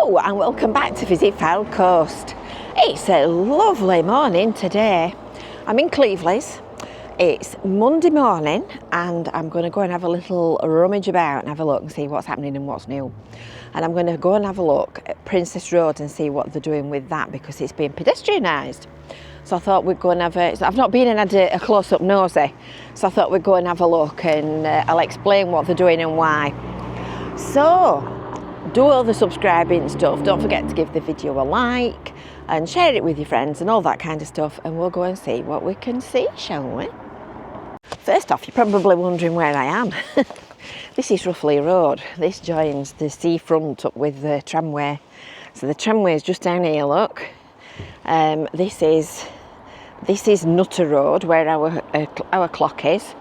Hello and welcome back to Visit Fylde Coast. It's a lovely morning today. I'm in Cleveleys. It's Monday morning and I'm going to go and have a little rummage about and have a look and see what's happening and what's new. And I'm going to go and have a look at Princess Road and see what they're doing with that because it's been pedestrianised. So I thought we'd go and have a... I've not been and had a close-up nosy, so I thought we'd go and have a look and I'll explain what they're doing and why. So, do all the subscribing stuff. Don't forget to give the video a like and share it with your friends and all that kind of stuff, and we'll go and see what we can see, shall we? First off, you're probably wondering where I am. This is Roughly Road. This joins the seafront up with the tramway. So the tramway is just down here, look. This is Nutter Road, where our clock is,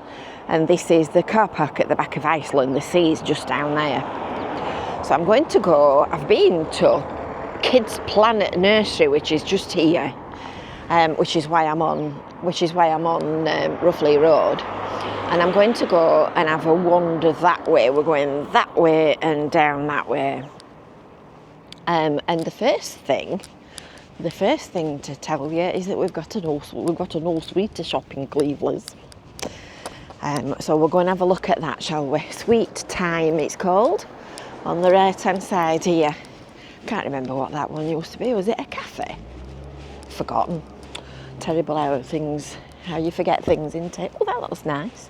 and this is the car park at the back of Iceland. The sea is just down there. So I'm going to go. I've been to Kids Planet Nursery, which is just here, which is why I'm on Roughly Road, and I'm going to go and have a wander that way. We're going that way and down that way, and the first thing to tell you is that we've got an all sweeter shop in Cleveleys. So we'll go and have a look at that, shall we? Sweet Time it's called, on the right hand side here. Can't remember what that one used to be. Was it a cafe? Forgotten. Terrible how you forget things, isn't it? Oh, that looks nice.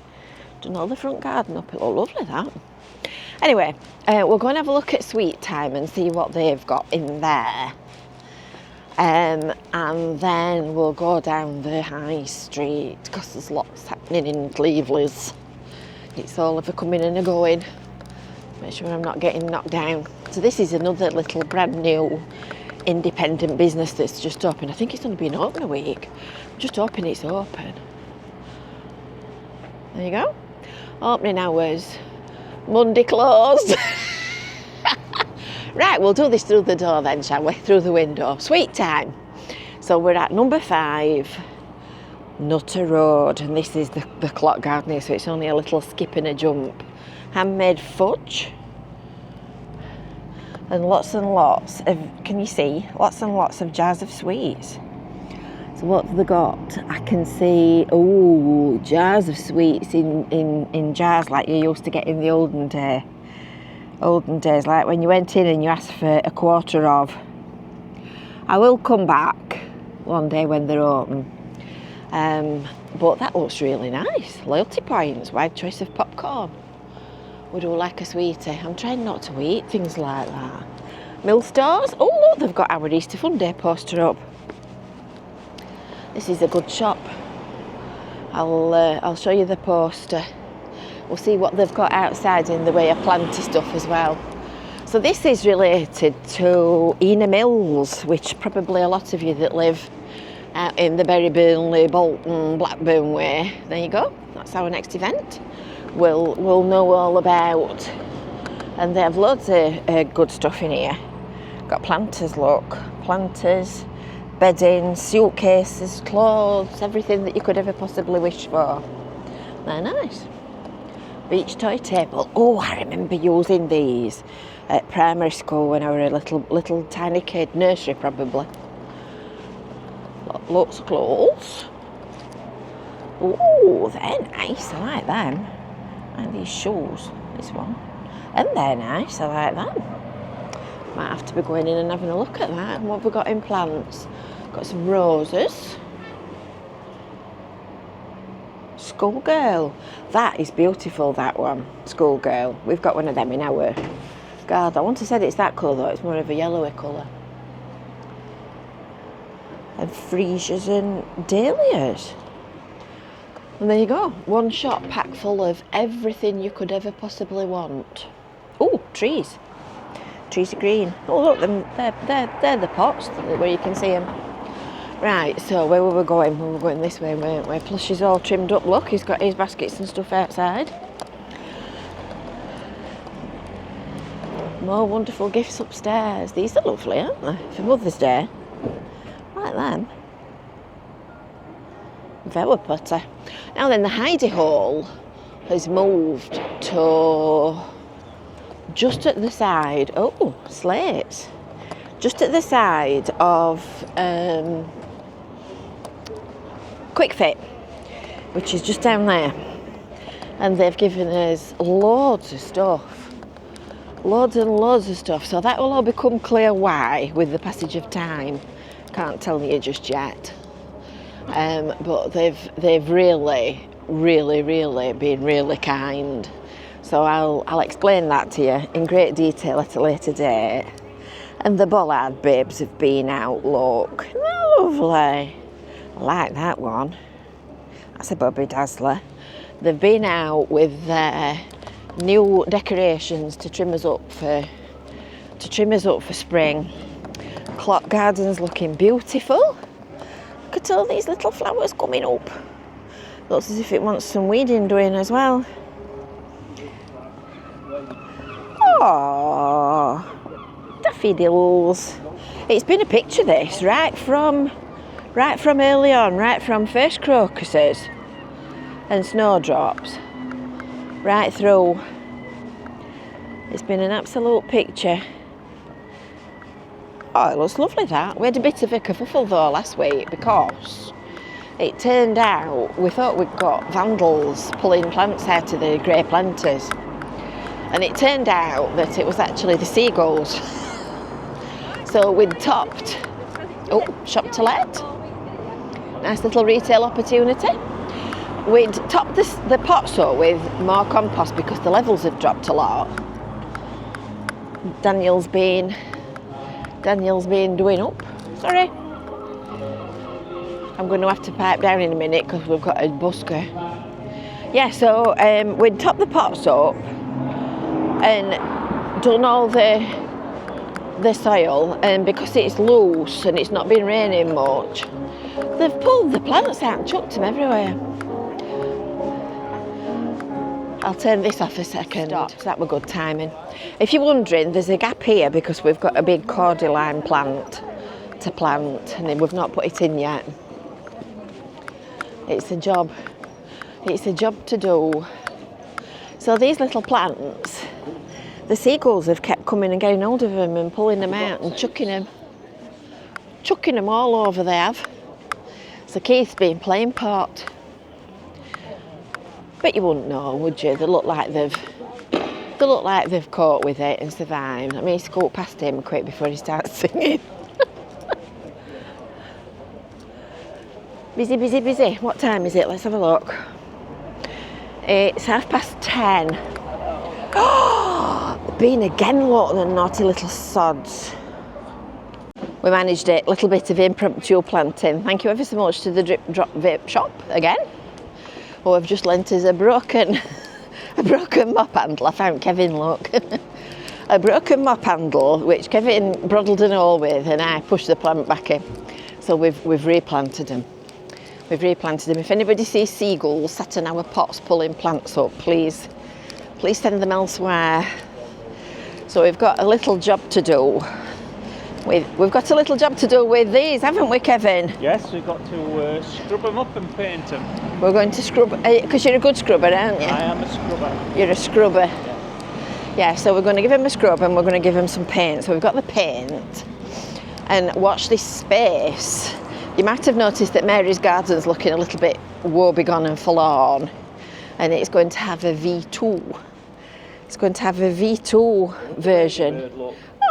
Done all the front garden up. It looked lovely, that. Anyway, we'll go and have a look at Sweet Time and see what they've got in there. And then we'll go down the high street because there's lots happening in Cleveleys. It's all of a coming and a going. Make sure I'm not getting knocked down. So this is another little brand new independent business that's just open. I think it's only been open a week. Just hoping it's open. There you go. Opening hours. Monday closed. Right, we'll do this through the door then, shall we? Through the window. Sweet Time. So we're at number 5, Nutter Road, and this is the clock garden here, so it's only a little skip and a jump. Handmade fudge. And lots of, can you see? Lots and lots of jars of sweets. So what have they got? I can see, jars of sweets in jars like you used to get in the olden days, like when you went in and you asked for a quarter of. I will come back one day when they're open. But that looks really nice. Loyalty points, wide choice of popcorn. Would all like a sweetie. I'm trying not to eat things like that. Mill stores. Oh look, they've got our Easter Fun Day poster up. This is a good shop. I'll show you the poster. We'll see what they've got outside in the way of planty stuff as well. So this is related to Ena Mills, which probably a lot of you that live out in the Bury, Burnley, Bolton, Blackburn way. There you go. That's our next event. We'll know all about. And they have loads of good stuff in here. Got planters, look. Planters, bedding, suitcases, clothes, everything that you could ever possibly wish for. They're nice. Beach toy table. Oh, I remember using these at primary school when I was a little tiny kid. Nursery probably. Lots of clothes. Oh, they're nice. I like them. And these shoes. This one. And they're nice. I like them. Might have to be going in and having a look at that. And what have we got in plants? Got some roses. Schoolgirl. That is beautiful, that one. Schoolgirl. We've got one of them in our garden. I want to say it's that colour though. It's more of a yellowy colour. And freesias and dahlias. And there you go. One shop packed full of everything you could ever possibly want. Oh, trees. Trees are green. Oh look, they're the pots where you can see them. Right, so where were we going? We were going this way, weren't we? Plush is all trimmed up. Look, he's got his baskets and stuff outside. More wonderful gifts upstairs. These are lovely, aren't they? For Mother's Day. I like them. Very pretty. Now then, the hidey hole has moved to just at the side. Oh, slates. just at the side of Quick Fit, which is just down there. And they've given us loads of stuff. Loads and loads of stuff. So that will all become clear why with the passage of time. Can't tell you just yet. But they've really been really kind. So I'll explain that to you in great detail at a later date. And the bollard babes have been out, look. Lovely. I like that one. That's a Bobby Dazzler. They've been out with their new decorations to trim us up for spring. Clock garden's looking beautiful. Look at all these little flowers coming up. Looks as if it wants some weeding doing as well. Oh, daffodils. It's been a picture, this, right from early on, right from first crocuses and snowdrops, right through. It's been an absolute picture. Oh, it looks lovely, that. We had a bit of a kerfuffle though last week because it turned out we thought we'd got vandals pulling plants out of the grey planters, and it turned out that it was actually the seagulls. So we'd topped, shop to let, nice little retail opportunity. We'd topped the pots up with more compost because the levels had dropped a lot. Daniel's been doing up. Sorry. I'm going to have to pipe down in a minute because we've got a busker. Yeah, so we'd topped the pots up and done all the soil, and because it's loose and it's not been raining much, they've pulled the plants out and chucked them everywhere. I'll turn this off a second. That were good timing. If you're wondering, there's a gap here because we've got a big cordyline plant to plant and we've not put it in yet. It's a job to do. So these little plants, the seagulls have kept coming and getting hold of them and pulling them out and chucking them all over. They have. So Keith's been playing part. But you wouldn't know, would you? They look like they've coped with it and survived. I mean, scoot past him quick before he starts singing. Busy, busy, busy. What time is it? Let's have a look. It's 10:30. Oh, been again, look, the naughty little sods. We managed it. Little bit of impromptu planting. Thank you ever so much to the Drip Drop Vape shop again. Oh, I've just lent us a broken mop handle. I found Kevin, look. A broken mop handle, which Kevin broddled an hole with, and I pushed the plant back in. So we've replanted them. If anybody sees seagulls sat in our pots pulling plants up, please send them elsewhere. So we've got a little job to do. We've got a little job to do with these, haven't we, Kevin? Yes, we've got to scrub them up and paint them. We're going to scrub, because you're a good scrubber, aren't you? I am a scrubber. You're a scrubber. Yeah, so we're going to give them a scrub and we're going to give them some paint. So we've got the paint. And watch this space. You might have noticed that Mary's garden's looking a little bit woebegone and forlorn. And it's going to have a V2. It's going to have a V2 version.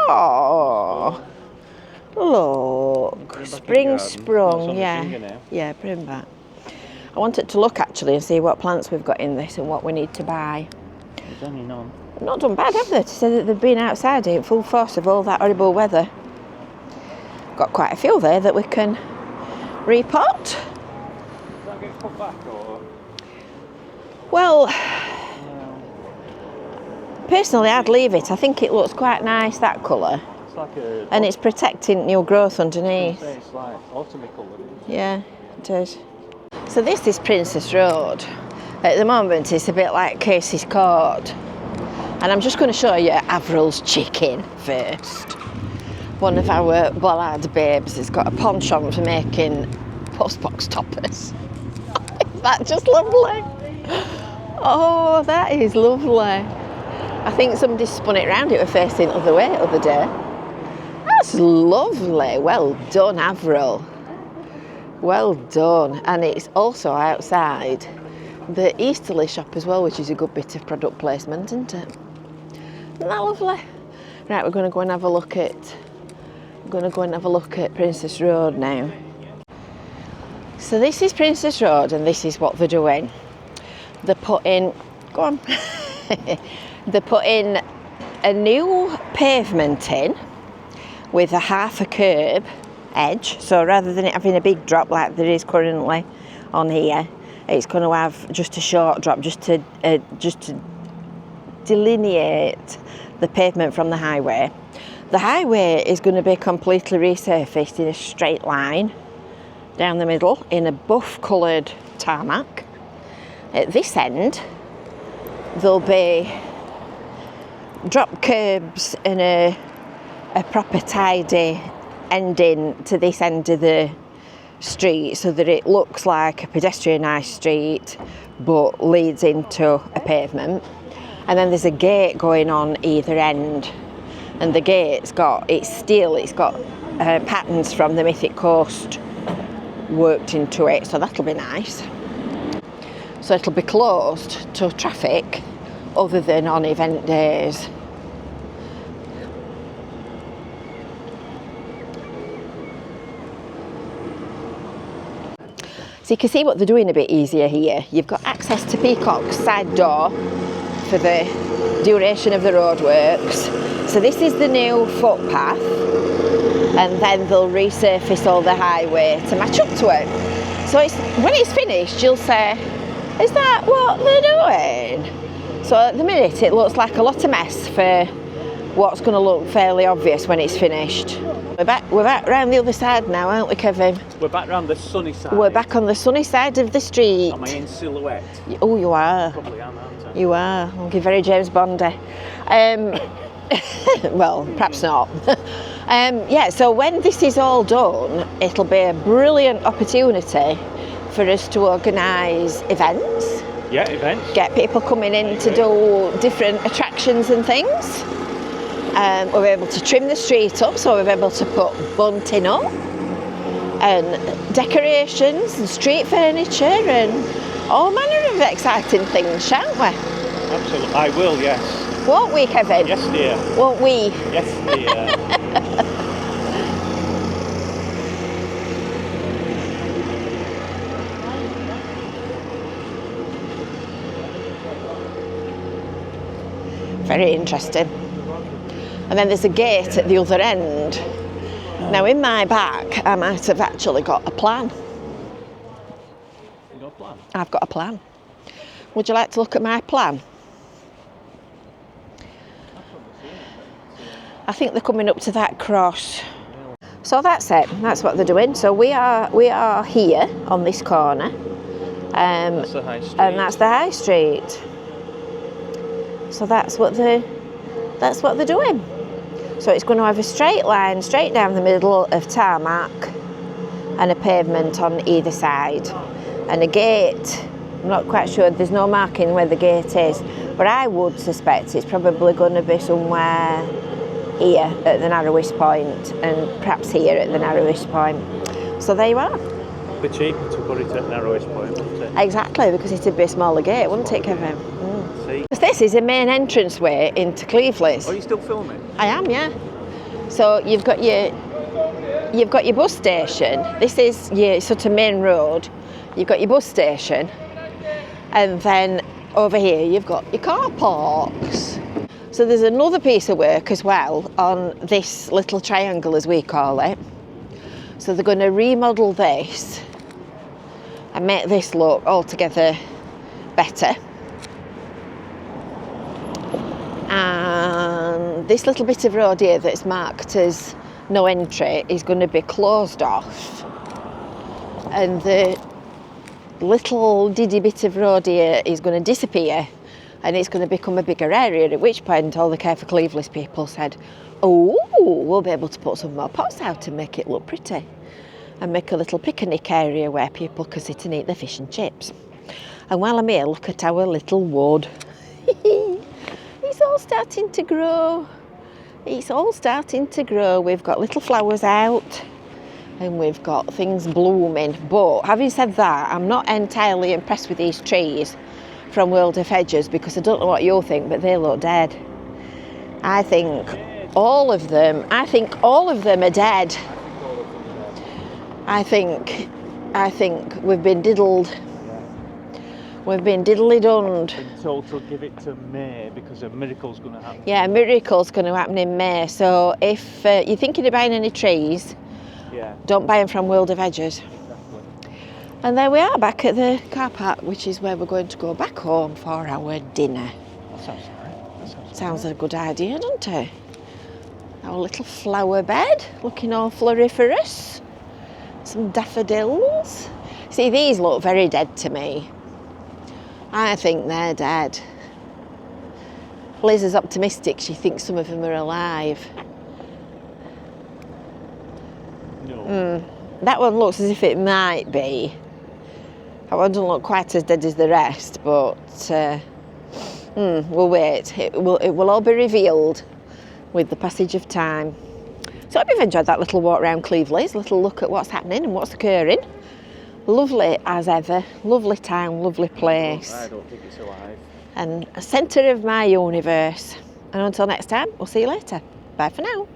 Oh. Look, spring sprung, yeah, bring back. I wanted to look actually and see what plants we've got in this and what we need to buy. There's only none. Not done bad, have they? To say that they've been outside in full force of all that horrible weather. Got quite a few there that we can repot. Does that get put back or? Well, personally I'd leave it. I think it looks quite nice, that colour. And it's protecting new growth underneath. It's like autumn colour. Yeah, it is. So this is Princess Road. At the moment it's a bit like Casey's Court. And I'm just going to show you Avril's chicken first. One of our bollard babes has got a penchant for making postbox toppers. Is that just lovely? Oh, that is lovely. I think somebody spun it round, it was facing the other way the other day. That's looks lovely. Well done, Avril. Well done. And it's also outside the Easterly shop as well, which is a good bit of product placement, isn't it? Isn't that lovely? Right, we're going to go and have a look at Princess Road now. So this is Princess Road, and this is what they're doing. They're putting, go on. They're putting a new pavement in with a half a curb edge. So rather than it having a big drop like there is currently on here, it's going to have just a short drop, just to delineate the pavement from the highway. The highway is going to be completely resurfaced in a straight line down the middle in a buff coloured tarmac. At this end there'll be drop curbs and a proper tidy ending to this end of the street, so that it looks like a pedestrianised street but leads into a pavement. And then there's a gate going on either end, and the gate's got, it's steel, it's got patterns from the Mythic Coast worked into it, so that'll be nice. So it'll be closed to traffic other than on event days. So you can see what they're doing a bit easier here. You've got access to Peacock's side door for the duration of the roadworks. So this is the new footpath, and then they'll resurface all the highway to match up to it. So when it's finished, you'll say, is that what they're doing? So at the minute it looks like a lot of mess for what's going to look fairly obvious when it's finished. We're back round the other side now, aren't we, Kevin? We're back round the sunny side. We're back on the sunny side of the street. Am I in silhouette? Oh, you are. Probably am, aren't I? You are. Okay, very James Bondy. Well, perhaps not. Yeah, so when this is all done, it'll be a brilliant opportunity for us to organise events. Yeah, events. Get people coming in to do different attractions and things. We're able to trim the street up, so we're able to put bunting up and decorations and street furniture and all manner of exciting things, shan't we? Absolutely. I will, yes. Won't we, Kevin? Yes, dear. Won't we? Yes, dear. Very interesting. And then there's a gate at the other end. Now in my back, I might have actually got a plan. You got a plan? I've got a plan. Would you like to look at my plan? I think they're coming up to that cross. So that's it. That's what they're doing. So we are here on this corner. That's the high street. And that's the high street. So that's what they're doing. So it's going to have a straight line straight down the middle of tarmac and a pavement on either side. And a gate, I'm not quite sure, there's no marking where the gate is, but I would suspect it's probably going to be somewhere here at the narrowest point and perhaps here at the narrowest point. So there you are. It'd be cheaper to put it at the narrowest point, wouldn't it? Exactly, because it'd be a smaller gate, wouldn't it, Kevin? See? Because this is a main entranceway into Cleveleys. Are you still filming? I am, yeah. So you've got your bus station. This is your sort of main road. You've got your bus station, and then over here you've got your car parks. So there's another piece of work as well on this little triangle, as we call it. So they're going to remodel this and make this look altogether better. And this little bit of road here that's marked as no entry is going to be closed off, and the little diddy bit of road here is going to disappear, and it's going to become a bigger area, at which point all the Care for Cleveleys people said, oh, we'll be able to put some more pots out and make it look pretty, and make a little picnic area where people can sit and eat their fish and chips. And while I'm here, look at our little wood. It's all starting to grow. It's all starting to grow. We've got little flowers out and we've got things blooming. But having said that, I'm not entirely impressed with these trees from World of Hedges because I don't know what you'll think, but they look dead. I think all of them are dead. I think we've been diddled. We've been diddly-dunned. Been told to give it to May because a miracle's going to happen. Yeah, a miracle's going to happen in May. So if you're thinking of buying any trees, don't buy them from World of Hedges. Exactly. And there we are, back at the car park, which is where we're going to go back home for our dinner. That sounds nice. Sounds a good idea, doesn't it? Our little flower bed, looking all floriferous. Some daffodils. See, these look very dead to me. I think they're dead. Liz is optimistic. She thinks some of them are alive. No. That one looks as if it might be. That one doesn't look quite as dead as the rest, but we'll wait. It will all be revealed with the passage of time. So I hope you've enjoyed that little walk around Cleveleys, a little look at what's happening and what's occurring. Lovely as ever, lovely town, lovely place. I don't think it's alive. And a centre of my universe. And until next time, we'll see you later. Bye for now.